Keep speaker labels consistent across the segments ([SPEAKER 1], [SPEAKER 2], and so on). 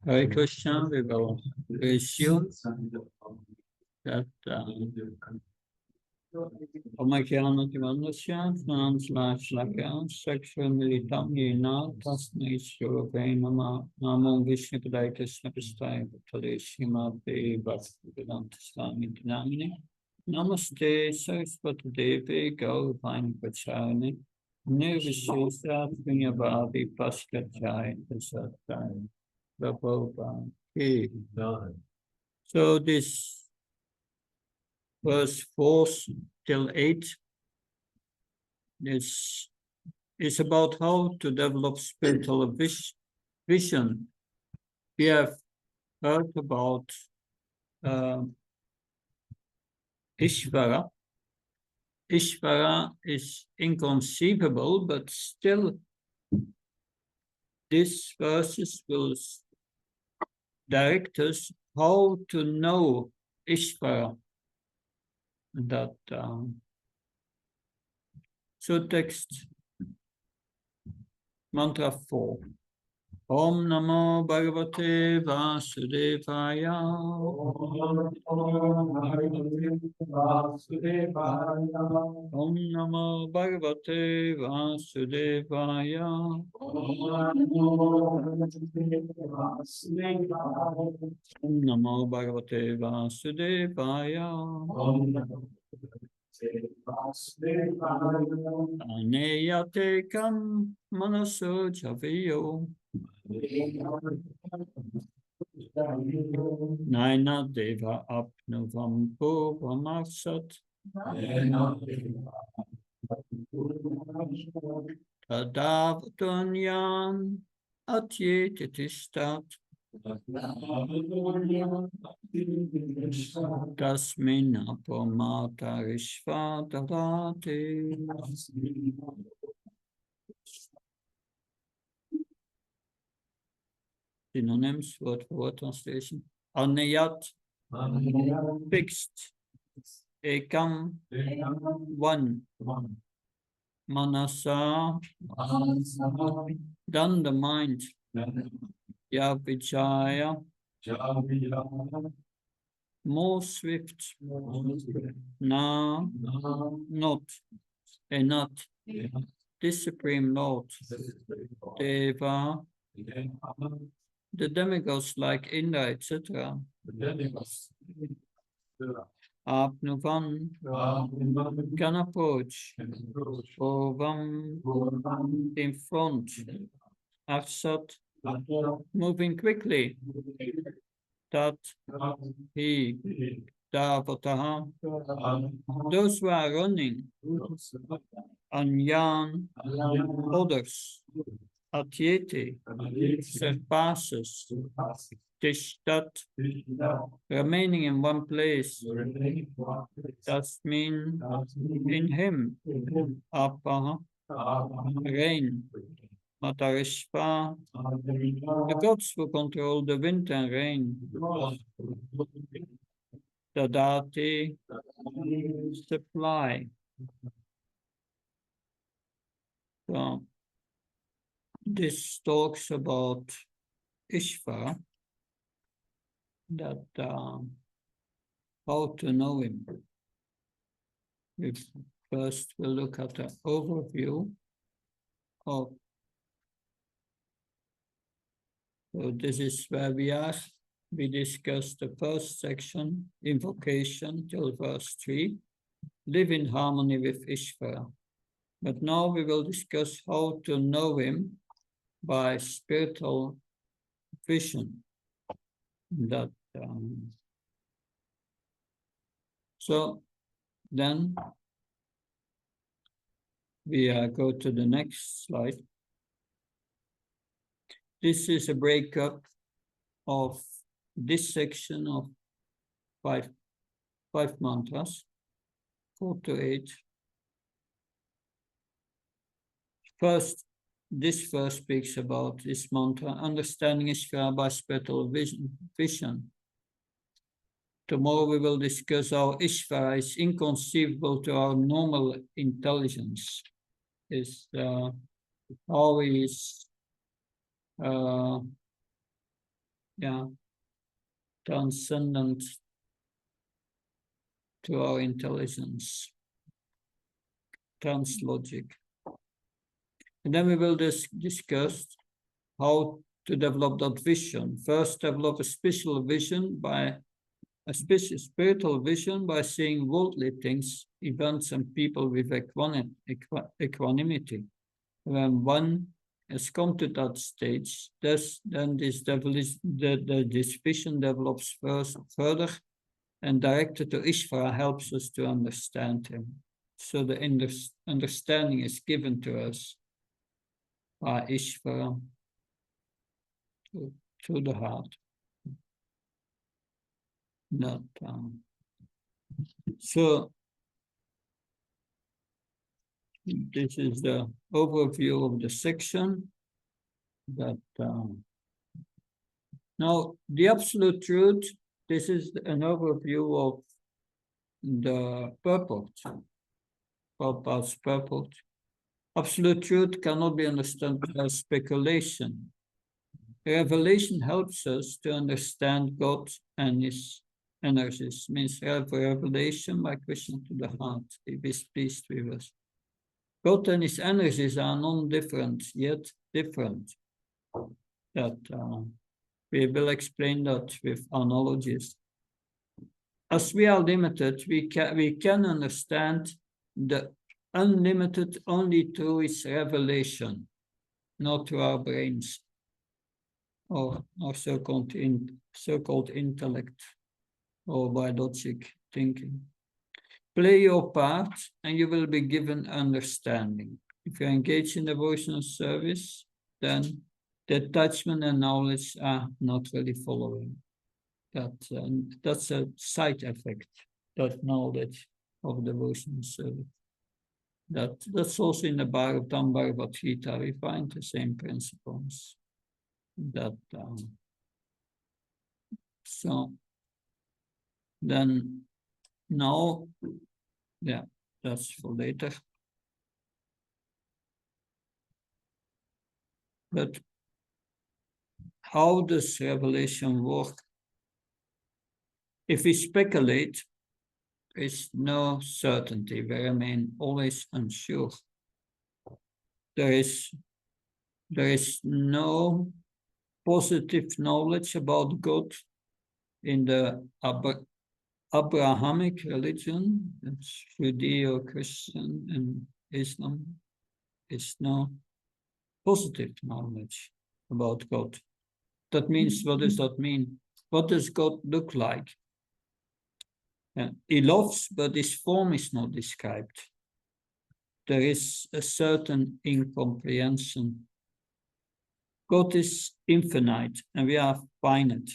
[SPEAKER 1] Hare Krishna, we will resume that Omakyanativanasya, Snam/Lakyan, Seksha Militam Yena, Tasnai Shurave Nama, Namo Vishnu Padai Krishna Pistai, Bhattale Srimati Bhakti Vedanta Swami Dinamini, Namaste Saraswati Devi, Gauravani Pacharani, Nirvishesha Punyavadi Paskachai, Prasatai, Prabhupada. Okay. So this verse 4 till 8 is about how to develop spiritual vision. We have heard about Ishvara. Ishvara is inconceivable, but still these verses will direct us how to know Ishvara. That so text mantra 4. Om Namo Bhagavate Vasudevaya. Om Namo Bhagavate Vasudevaya. Om Namo Bhagavate Vasudevaya. Aneyate kam manaso javiyo. Naina deva apnuvam purvamaksat. Tadavatanyam atyetitistat. Tasmin apomata rishvatarate. Synonyms, word for word translation. Anayat, fixed. Ekam, one. Manasa, done the mind. Yavichaya, more swift. Na, not. Not. This Supreme Lord. Deva, the demigods like Indra, etc. Apnuvan can approach. Purvam in front. Aksat moving quickly. Tat he Davataha those who are running. Anyan others. Atyete surpasses. Tishtat remaining in one place. Tasmin in him. Apaha rain. Matarishva the gods who control the wind and rain. Dadati supply. So this talks about Ishvara, that how to know him. First we'll look at the overview of. So this is where we are. We discussed the first section, invocation, till verse 3. Live in harmony with Ishvara. But now we will discuss how to know him by spiritual vision. That so then we go to the next slide. This is a breakup of this section of five mantras, 4 to 8. First, this verse speaks about this mantra, understanding Ishvara by spiritual vision. Tomorrow we will discuss how Ishvara is inconceivable to our normal intelligence. Is how he is yeah, transcendent to our intelligence, translogic. And then we will discuss how to develop that vision. First, develop a spiritual vision by seeing worldly things, events, and people with equanimity. When one has come to that stage, then this vision develops further, and directed to Ishvara helps us to understand him. So the understanding is given to us by Ishvara to the heart. Not, so this is the overview of the section. That now the absolute truth. This is an overview of the purport. Prabhupada's purport. Absolute truth cannot be understood by speculation. Revelation helps us to understand God and his energies. Means revelation by Krishna to the heart. He is pleased with us. God and his energies are non-different, yet different. That we will explain that with analogies. As we are limited, we can understand the unlimited only through its revelation, not through our brains or so-called intellect or by logic thinking. Play your part and you will be given understanding. If you engage in devotional service, then detachment and knowledge are not really following. That's a side effect, that knowledge of devotional service. That's also in the Bhagavad Gita. We find the same principles. So then now, yeah, that's for later. But how does revelation work? If we speculate, there is no certainty. We remain always unsure. There is no positive knowledge about God in the Abrahamic religion. It's Judeo-Christian and Islam. Is no positive knowledge about God. That means, what does that mean? What does God look like? He loves, but his form is not described. There is a certain incomprehension. God is infinite and we are finite.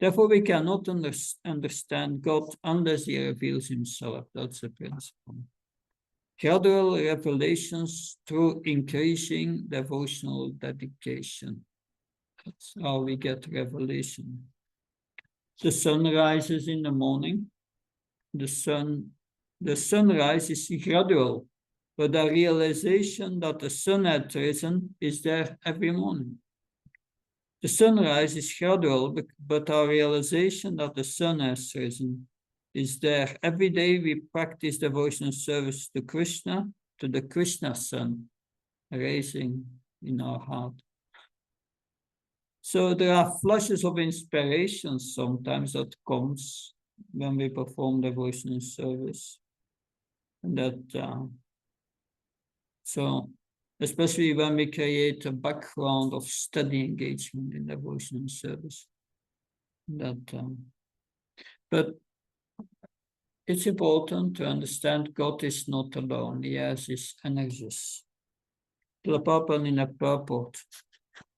[SPEAKER 1] Therefore, we cannot understand God unless he reveals himself. That's the principle. Gradual revelations through increasing devotional dedication. That's how we get revelation. The sun rises in the morning. The sunrise is gradual, but the realization that the sun had risen is there every morning. The sunrise is gradual, but our realization that the sun has risen is there. Every day we practice devotional service to Krishna, to the Krishna sun, rising in our heart. So there are flashes of inspiration sometimes that comes when we perform devotional service. And that, so especially when we create a background of steady engagement in devotional service. But it's important to understand God is not alone. He has his energies. Prabhupada in a purport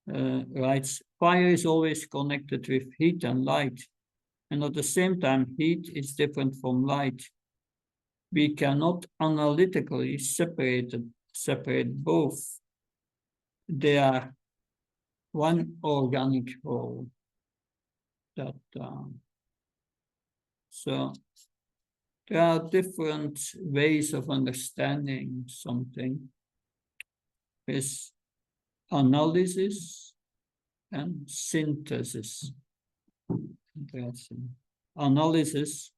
[SPEAKER 1] writes, fire is always connected with heat and light. And at the same time, heat is different from light. We cannot analytically separate both. They are one organic whole. So there are different ways of understanding something. There's analysis, and synthesis. Interesting. Analysis,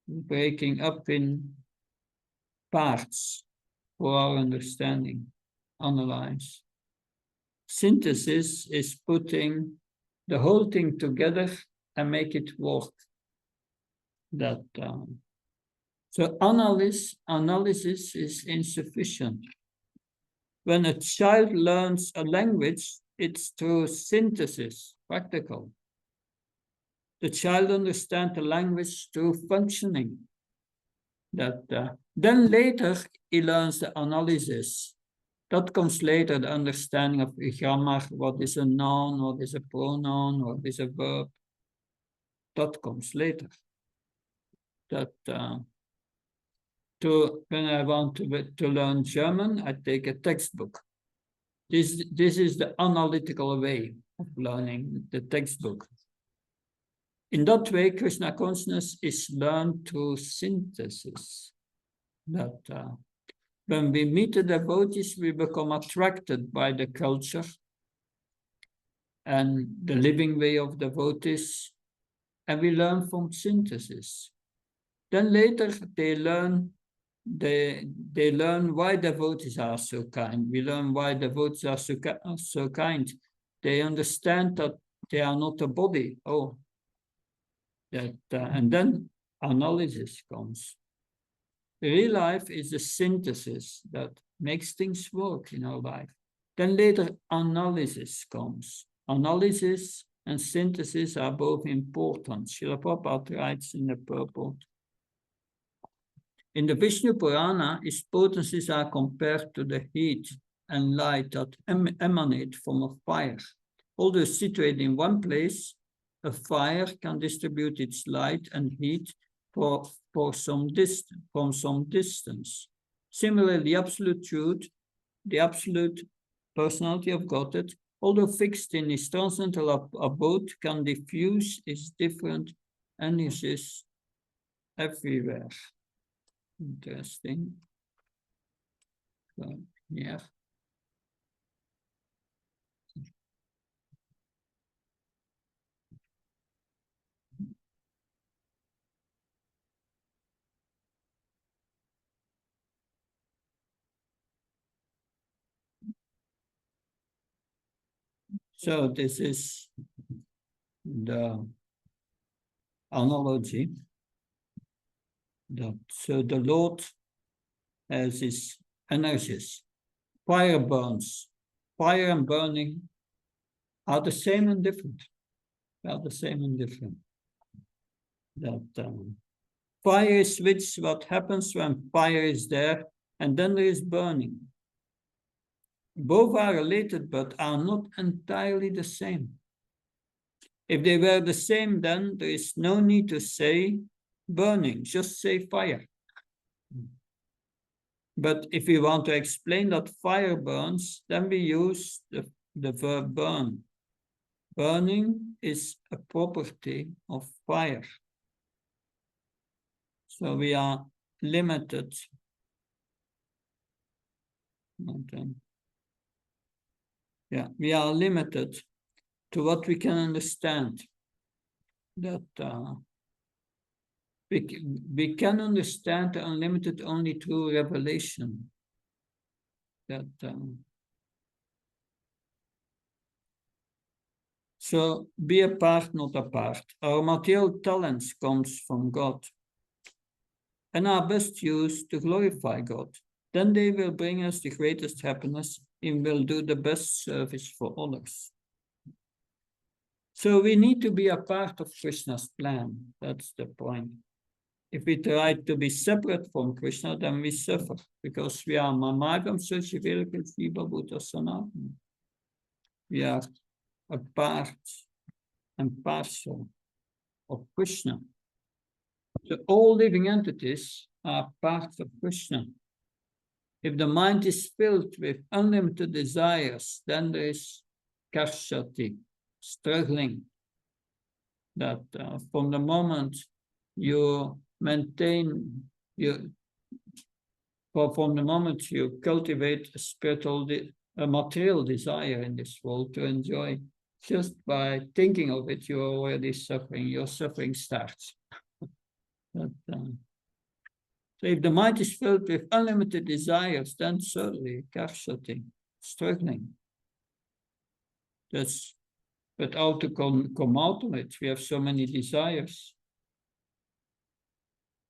[SPEAKER 1] breaking up in parts for our understanding. Analyze. Synthesis is putting the whole thing together and make it work. So analysis is insufficient. When a child learns a language, it's through synthesis, practical. The child understands the language through functioning. Then later he learns the analysis. That comes later, the understanding of grammar, what is a noun, what is a pronoun, what is a verb. That comes later. When I want to learn German, I take a textbook. This is the analytical way of learning the textbook. In that way, Krishna consciousness is learned through synthesis. When we meet the devotees, we become attracted by the culture and the living way of devotees, and we learn from synthesis. Then later they learn why devotees are so kind. We learn why devotees are so kind. They understand that they are not a body. And then analysis comes. Real life is a synthesis that makes things work in our life. Then later analysis comes. Analysis and synthesis are both important. Srila Prabhupada writes in the purport. In the Vishnu Purana, its potencies are compared to the heat and light that emanate from a fire. Although situated in one place, a fire can distribute its light and heat from some distance. Similarly, the absolute truth, the absolute personality of Godhead, although fixed in its transcendental abode, can diffuse its different energies everywhere. Interesting. Yeah. So this is the analogy. So the Lord has his energies. Fire burns. Fire and burning are the same and different. They are the same and different. Fire is what happens when fire is there, and then there is burning. Both are related, but are not entirely the same. If they were the same, then there is no need to say burning, just say fire. But if we want to explain that fire burns, then we use the verb burn. Burning is a property of fire. So we are limited. We are limited to what we can understand. We can understand the unlimited only through revelation. So be a part, not a part. Our material talents comes from God and are best used to glorify God. Then they will bring us the greatest happiness and will do the best service for others. So we need to be a part of Krishna's plan. That's the point. If we try to be separate from Krishna, then we suffer, because we are Mamagam Sachivilakal Shiva Bhuta Sanatana. We are a part and parcel of Krishna. So all living entities are parts of Krishna. If the mind is filled with unlimited desires, then there is kashati, struggling. That from the moment you maintain, from the moment you cultivate a material desire in this world to enjoy, Just by thinking of it, you're already suffering. Your suffering starts. But, so if the mind is filled with unlimited desires, then certainly capsulating, struggling. But how to come out of it? We have so many desires.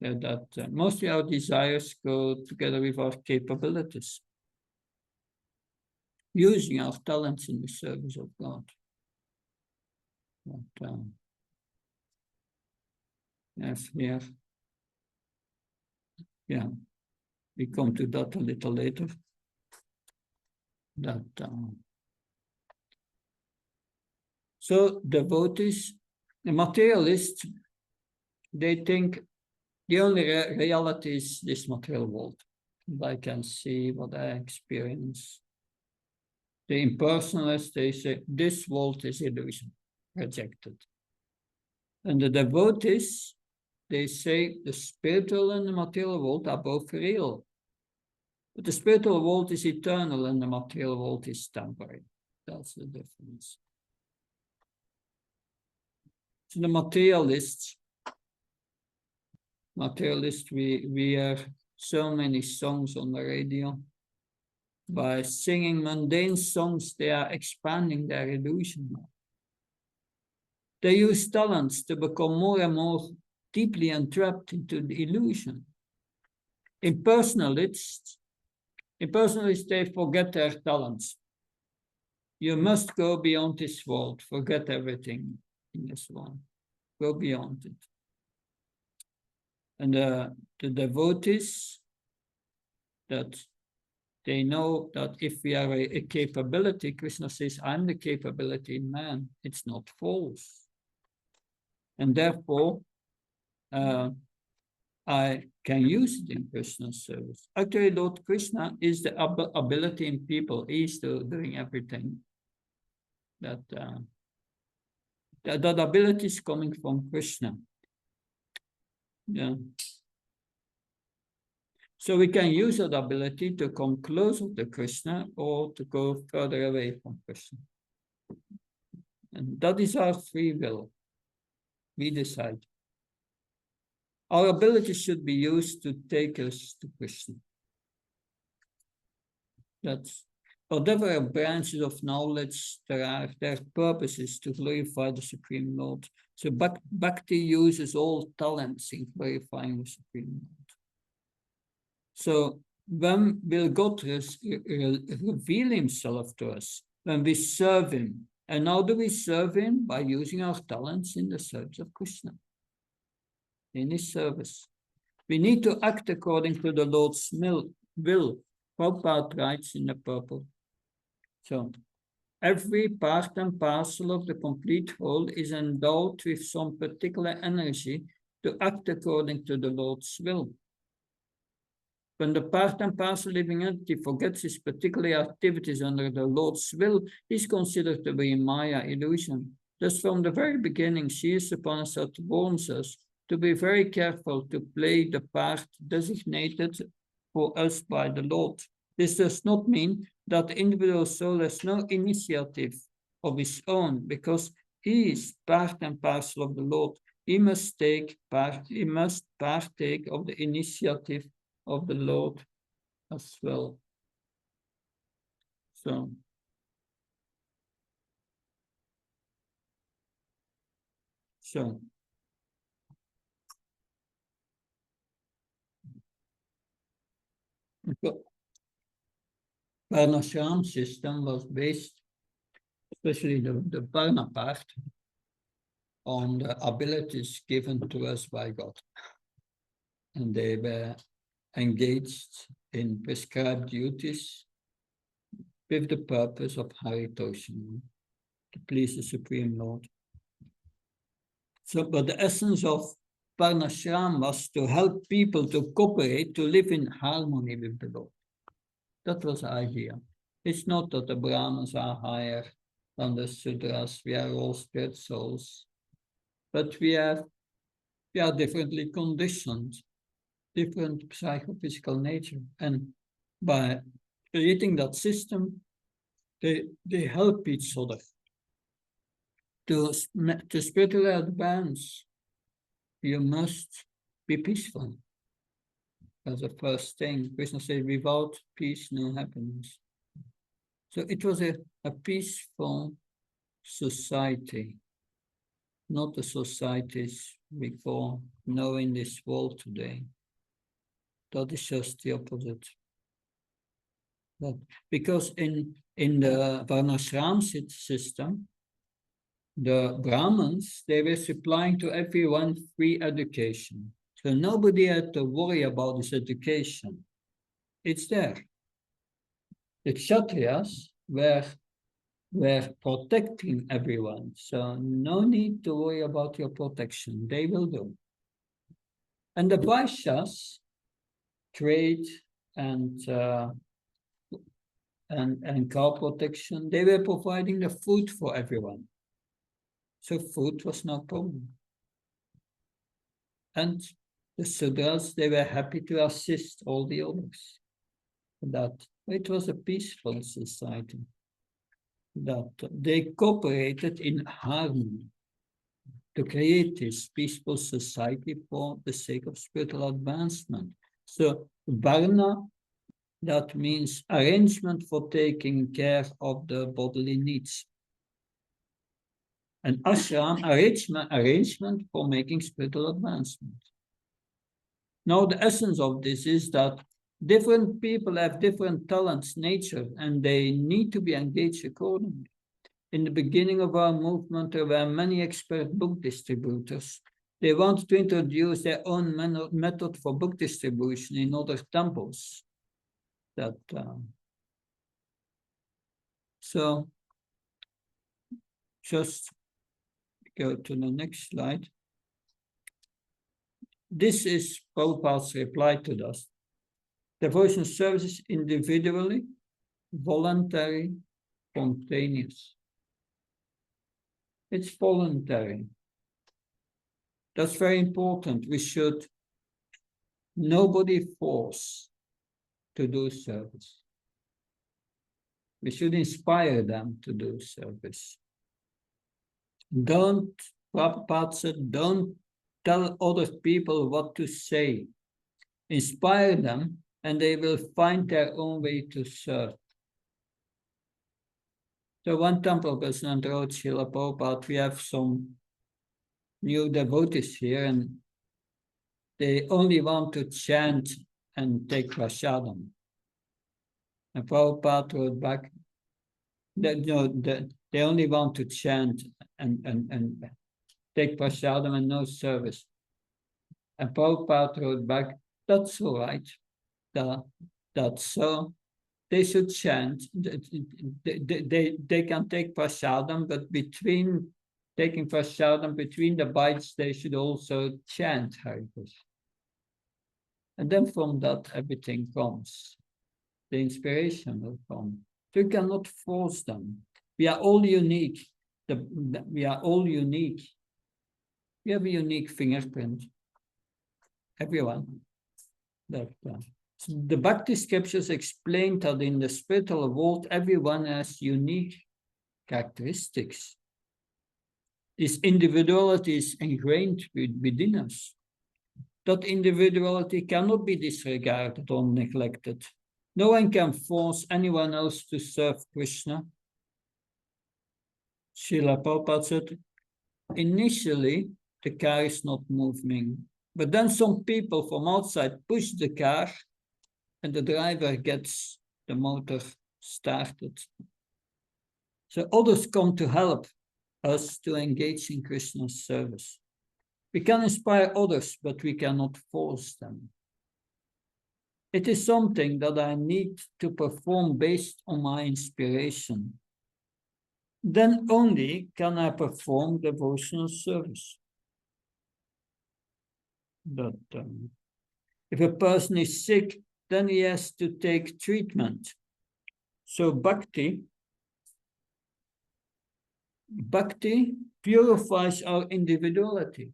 [SPEAKER 1] That mostly our desires go together with our capabilities, using our talents in the service of God. But, yes, here, yeah, we come to that a little later. That so devotees, the materialists, they think the only reality is this material world. What I can see, what I experience. The impersonalists, they say this world is illusion, rejected. And the devotees, they say the spiritual and the material world are both real. But the spiritual world is eternal and the material world is temporary. That's the difference. So the materialists, we hear so many songs on the radio. By singing mundane songs, they are expanding their illusion. They use talents to become more and more deeply entrapped into the illusion. Impersonalists, they forget their talents. You must go beyond this world, forget everything in this world. Go beyond it. And the devotees, that they know that if we are a capability, Krishna says, I'm the capability in man. It's not false. And therefore, I can use it in Krishna's service. Actually, Lord Krishna is the ability in people. He's doing everything. That ability is coming from Krishna. Yeah. So we can use that ability to come closer to Krishna or to go further away from Krishna. And that is our free will. We decide. Our ability should be used to take us to Krishna. That's whatever branches of knowledge there are, their purpose is to glorify the Supreme Lord. So Bhakti uses all talents in glorifying the Supreme Lord. So when will God reveal himself to us? When we serve him. And how do we serve him? By using our talents in the service of Krishna. In his service. We need to act according to the Lord's will. Prabhupada writes in the purple. So every part and parcel of the complete whole is endowed with some particular energy to act according to the Lord's will. When the part and parcel living entity forgets his particular activities under the Lord's will, he is considered to be a Maya illusion. Thus, from the very beginning, Isopanisad warns us to be very careful to play the part designated for us by the Lord. This does not mean that the individual soul has no initiative of his own, because he is part and parcel of the Lord. He must take part, he must partake of the initiative of the Lord as well. So the Varnashram system was based, especially the Varna part, on the abilities given to us by God. And they were engaged in prescribed duties with the purpose of Haritoshan, to please the Supreme Lord. So, but the essence of Varnashram was to help people to cooperate, to live in harmony with the Lord. That was the idea. It's not that the Brahmins are higher than the Sudras. We are all spirit souls. But we are differently conditioned, different psychophysical nature. And by creating that system, they help each other. To spiritually advance, you must be peaceful. That's the first thing. Krishna said, without peace, no happiness. So it was a peaceful society, not the societies we call know in this world today. That is just the opposite. Because in the Varnashram system, the Brahmins, they were supplying to everyone free education. So nobody had to worry about this education. It's there. The Kshatriyas were protecting everyone. So no need to worry about your protection. They will do. And the Vaishyas, trade and cow protection, they were providing the food for everyone. So food was no problem. And the Sudras, they were happy to assist all the others. That it was a peaceful society. That they cooperated in harmony to create this peaceful society for the sake of spiritual advancement. So Varna, that means arrangement for taking care of the bodily needs. And ashram, arrangement for making spiritual advancement. Now, the essence of this is that different people have different talents, nature, and they need to be engaged accordingly. In the beginning of our movement, there were many expert book distributors. They wanted to introduce their own method for book distribution in other temples. So, just go to the next slide. This is Prabhupada's reply to this. Devotional service is individually, voluntary, spontaneous. It's voluntary. That's very important. We should nobody force to do service. We should inspire them to do service. Prabhupada said, don't tell other people what to say. Inspire them, and they will find their own way to serve. So one temple president wrote, Srila Prabhupada, we have some new devotees here, and they only want to chant and take prasadam. And Prabhupada wrote back, that they only want to chant and take prasadam and no service. And Prabhupada wrote back, that's all right. That's so. They should chant. They can take prasadam, but between taking prasadam, between the bites, they should also chant Hare Krishna. And then from that, everything comes. The inspiration will come. You cannot force them. We are all unique. We are all unique. We have a unique fingerprint. Everyone. The Bhakti scriptures explain that in the spiritual world, everyone has unique characteristics. This individuality is ingrained within us. That individuality cannot be disregarded or neglected. No one can force anyone else to serve Krishna. Srila Prabhupada said, initially, the car is not moving. But then some people from outside push the car and the driver gets the motor started. So others come to help us to engage in Krishna's service. We can inspire others, but we cannot force them. It is something that I need to perform based on my inspiration. Then only can I perform devotional service. But if a person is sick, then he has to take treatment. So Bhakti purifies our individuality.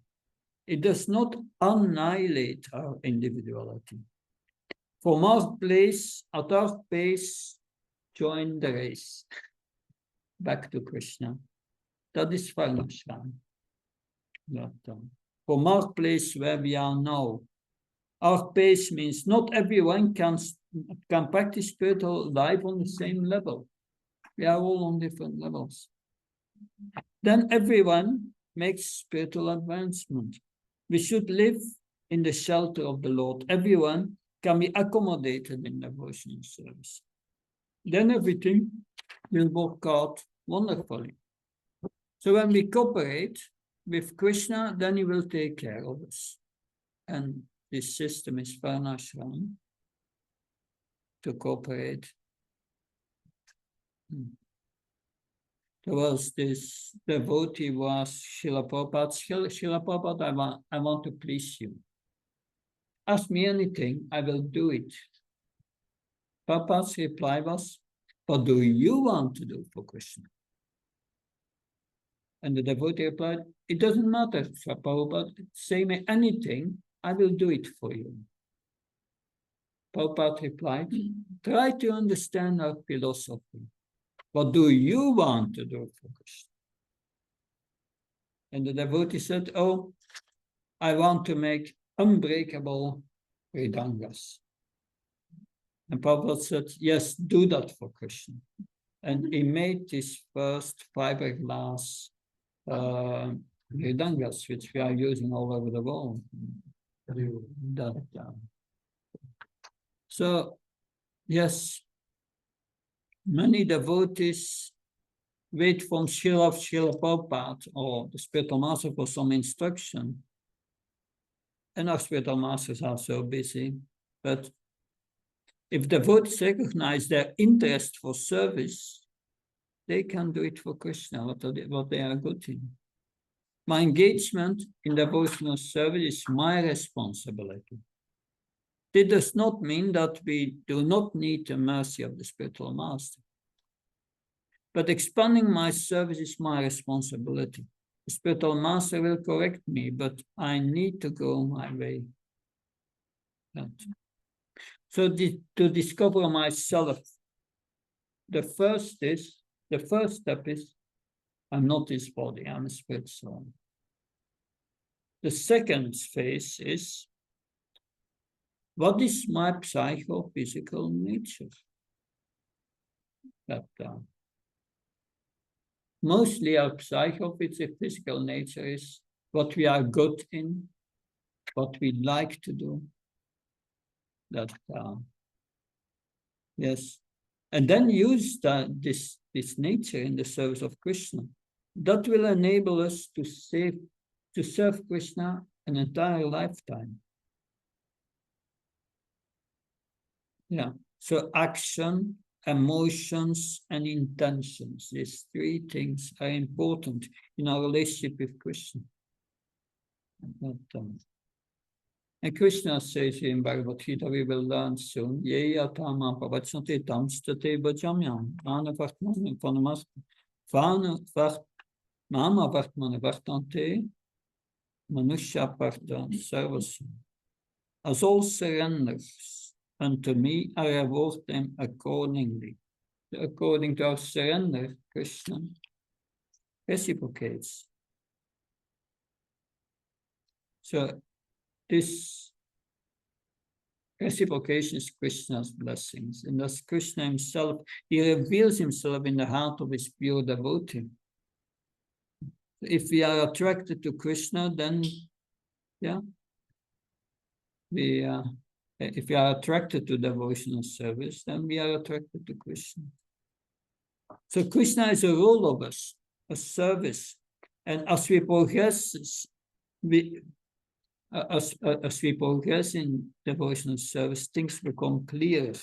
[SPEAKER 1] It does not annihilate our individuality. From our place, at our pace, join the race. Back to Krishna. that is Varnashram. From our place where we are now, our place means not everyone can practice spiritual life on the same level. We are all on different levels. Then everyone makes spiritual advancement. We should live in the shelter of the Lord. Everyone can be accommodated in devotional service. Then everything will work out wonderfully. So when we cooperate with Krishna, then he will take care of us. And this system is Varnashram, to cooperate. There was this devotee was Srila Prabhupada. Srila Prabhupada, I want to please you. Ask me anything, I will do it. Prabhupada's reply was, what do you want to do for Krishna? And the devotee replied, it doesn't matter, Prabhupada, say me anything, I will do it for you. Prabhupada replied, try to understand our philosophy. What do you want to do for Krishna? And the devotee said, oh, I want to make unbreakable Vedangas. And Prabhupada said, yes, do that for Krishna. And he made this first fiberglass Vedangas, which we are using all over the world. So, yes, many devotees wait from Srila Prabhupada or the spiritual master for some instruction. And our spiritual masters are so busy. But if devotees recognize their interest for service, they can do it for Krishna, what they are good in. My engagement in devotional service is my responsibility. It does not mean that we do not need the mercy of the spiritual master. But expanding my service is my responsibility. The spiritual master will correct me, but I need to go my way. So to discover myself, the first step is, I'm not this body, I'm a spirit soul. The second phase is, what is my psychophysical nature? Mostly our psychophysical nature is what we are good in, what we like to do. Yes. And then use this nature in the service of Krishna. That will enable us to serve Krishna an entire lifetime. Yeah. So action, emotions, and intentions. These three things are important in our relationship with Krishna. And Krishna says in Bhagavad Gita, we will learn soon, Ye atama pavachnate tamstate bhajamyam, Vana vartmane panamas, Mama vartmane vartante, Manusha parta sarvasya. As all surrenders unto me, I reward them accordingly. According to our surrender, Krishna reciprocates. So this reciprocation is Krishna's blessings. And as Krishna himself, he reveals himself in the heart of his pure devotee. If we are attracted to Krishna, then, yeah, if we are attracted to devotional service, then we are attracted to Krishna. So Krishna is a role of us, a service. And as we progress, as we progress in devotional service, things become clearer.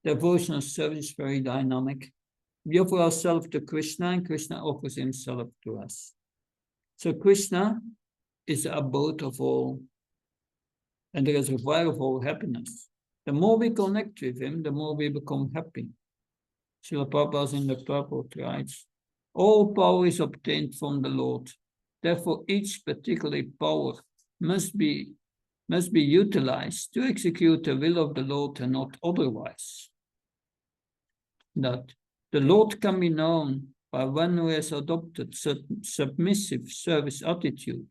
[SPEAKER 1] Devotional service is very dynamic. We offer ourselves to Krishna, and Krishna offers himself to us. So Krishna is the abode of all, and the reservoir of all happiness. The more we connect with him, the more we become happy. Srila Prabhupada in the purport writes, all power is obtained from the Lord. Therefore, each particular power must be utilized to execute the will of the Lord and not otherwise. That the Lord can be known by one who has adopted submissive service attitude.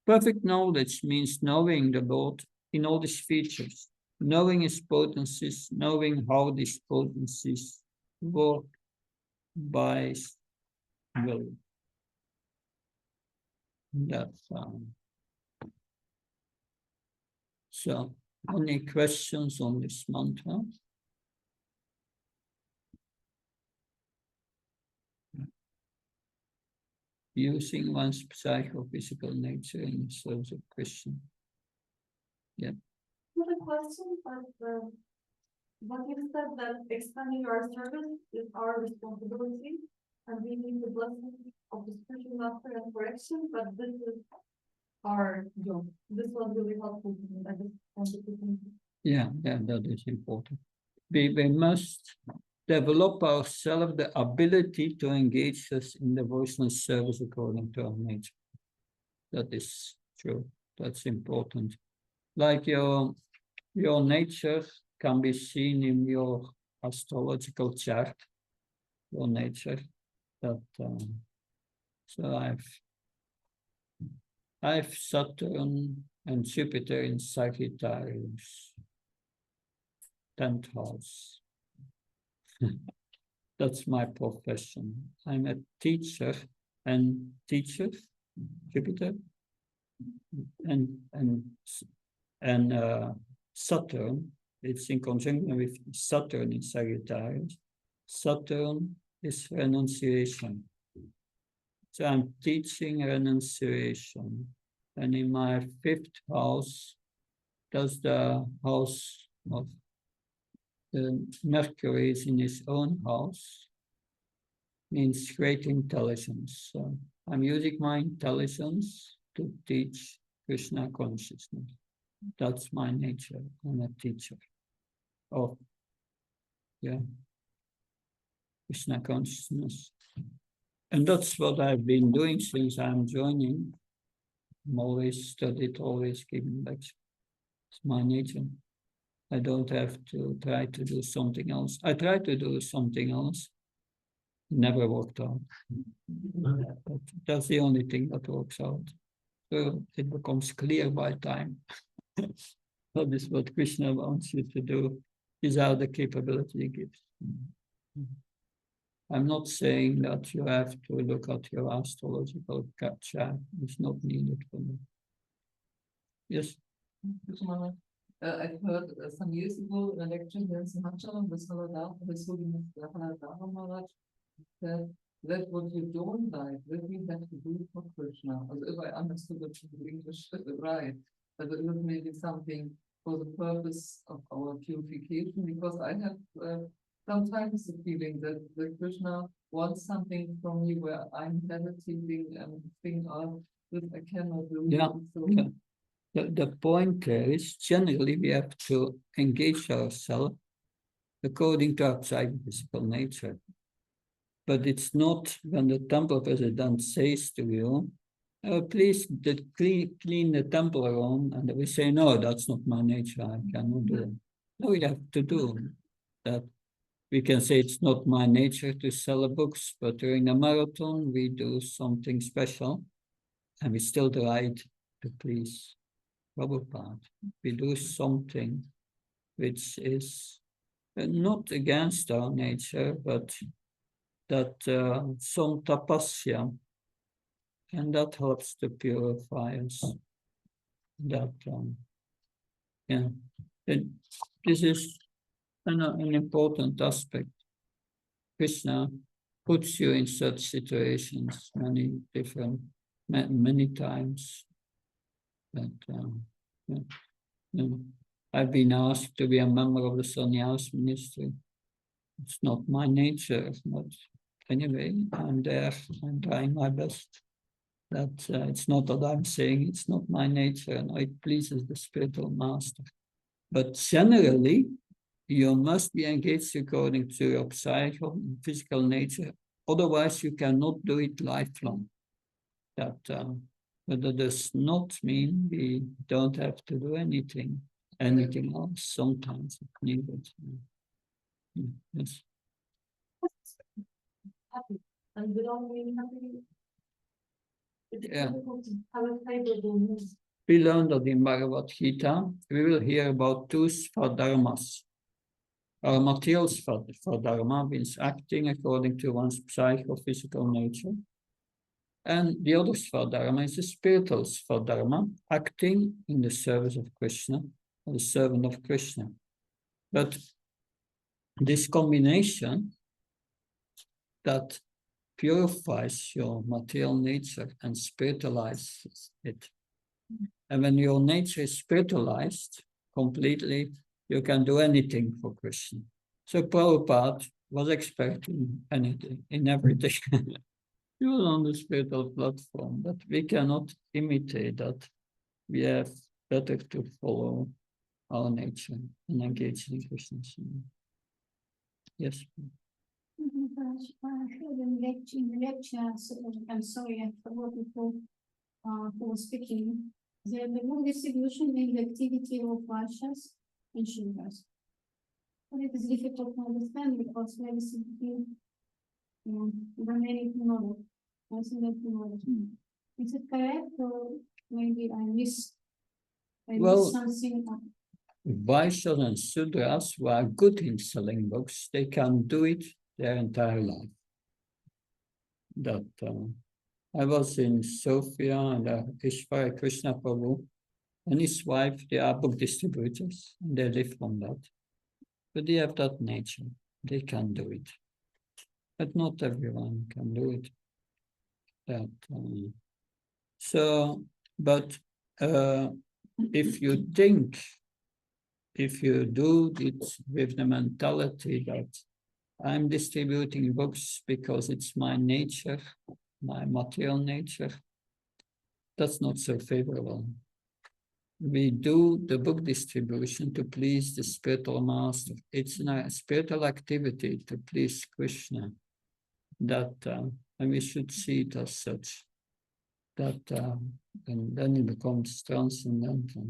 [SPEAKER 1] Perfect knowledge means knowing the Lord in all his features, knowing his potencies, knowing how these potencies work by his will. That's so. Any questions on this mantra? Using one's psychophysical nature in service of Krishna. Yeah.
[SPEAKER 2] Not a question, but you said that expanding our service is our responsibility, and we need the blessing of the spiritual master and correction, but this is our job. This was really helpful to me. I just wanted to think.
[SPEAKER 1] Yeah, that is important. We must develop ourselves the ability to engage us in devotional service according to our nature. That is true. That's important. Like your nature can be seen in your astrological chart, your nature. That so I've Saturn and Jupiter in Sagittarius, 10th house. That's my profession. I'm a teacher, Jupiter, and Saturn. It's in conjunction with Saturn in Sagittarius. Saturn is renunciation. So I'm teaching renunciation. And in my 5th house, that's the house of the Mercury is in his own house, means great intelligence. So I'm using my intelligence to teach Krishna consciousness. That's my nature. I'm a teacher of Krishna consciousness. And that's what I've been doing since I'm joining. I'm always studied, always giving lectures. It's my nature. I don't have to try to do something else. I try to do something else. Never worked out. But that's the only thing that works out. So it becomes clear by time. That is what Krishna wants you to do. These are the capability he gives. I'm not saying that you have to look at your astrological chart. It's not needed for me. Yes?
[SPEAKER 3] I've heard some years ago in a lecture here in Simhachalam, this Holiness Maharaj said that what you don't like, that we have to do for Krishna. As if I understood the English right, that it was maybe something for the purpose of our purification, because I have sometimes the feeling that Krishna wants something from me where I'm meditating and think, oh, this I cannot do.
[SPEAKER 1] Yeah.
[SPEAKER 3] So,
[SPEAKER 1] Yeah. The point there is generally we have to engage ourselves according to our psychophysical nature. But it's not when the temple president says to you, please clean the temple room, and we say, no, that's not my nature, I cannot do it. No, we have to do that. We can say it's not my nature to sell books, but during a marathon, we do something special, and we still try to please Prabhupada. We do something which is not against our nature, but that some tapasya, and that helps to purify us. That and this is an important aspect. Krishna puts you in such situations many times. That I've been asked to be a member of the sannyas ministry. It's not my nature, but anyway, I'm there. I'm trying my best. That it's not that I'm saying it's not my nature, and it pleases the spiritual master. But generally, you must be engaged according to your physical nature. Otherwise, you cannot do it lifelong. But that does not mean we don't have to do anything else. Sometimes it's needed. Yes.
[SPEAKER 2] and without being happy, it's
[SPEAKER 1] Yeah.
[SPEAKER 2] difficult to have a favorable mood.
[SPEAKER 1] We learned that in Bhagavad Gita, we will hear about two svadharmas. Our material svadharma means acting according to one's psychophysical nature. And the other svadharma is the spiritual svadharma, acting in the service of Krishna, or the servant of Krishna. But this combination that purifies your material nature and spiritualizes it. And when your nature is spiritualized completely, you can do anything for Krishna. So Prabhupada was expecting anything in everything. He was on the spiritual platform, but we cannot imitate that. We have better to follow our nature and engage in Krishna's. Yes.
[SPEAKER 4] I heard in the lecture, so I'm sorry, I forgot who was speaking. The book distribution in the activity of Vashas and Shivas. But it is difficult to understand because there is many knowledge. I think that knowledge. Is it correct or maybe I missed something?
[SPEAKER 1] Vaishyas and Sudras who are good in selling books, they can do it their entire life. That I was in Sofia and Ishvara Krishna Prabhu and his wife, they are book distributors and they live from that. But they have that nature, they can do it. But not everyone can do it. That, if you think, if you do it with the mentality that I'm distributing books because it's my nature, my material nature, that's not so favorable. We do the book distribution to please the spiritual master. It's a spiritual activity to please Krishna. That and we should see it as such. That and then it becomes transcendental.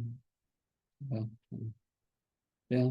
[SPEAKER 1] Yeah.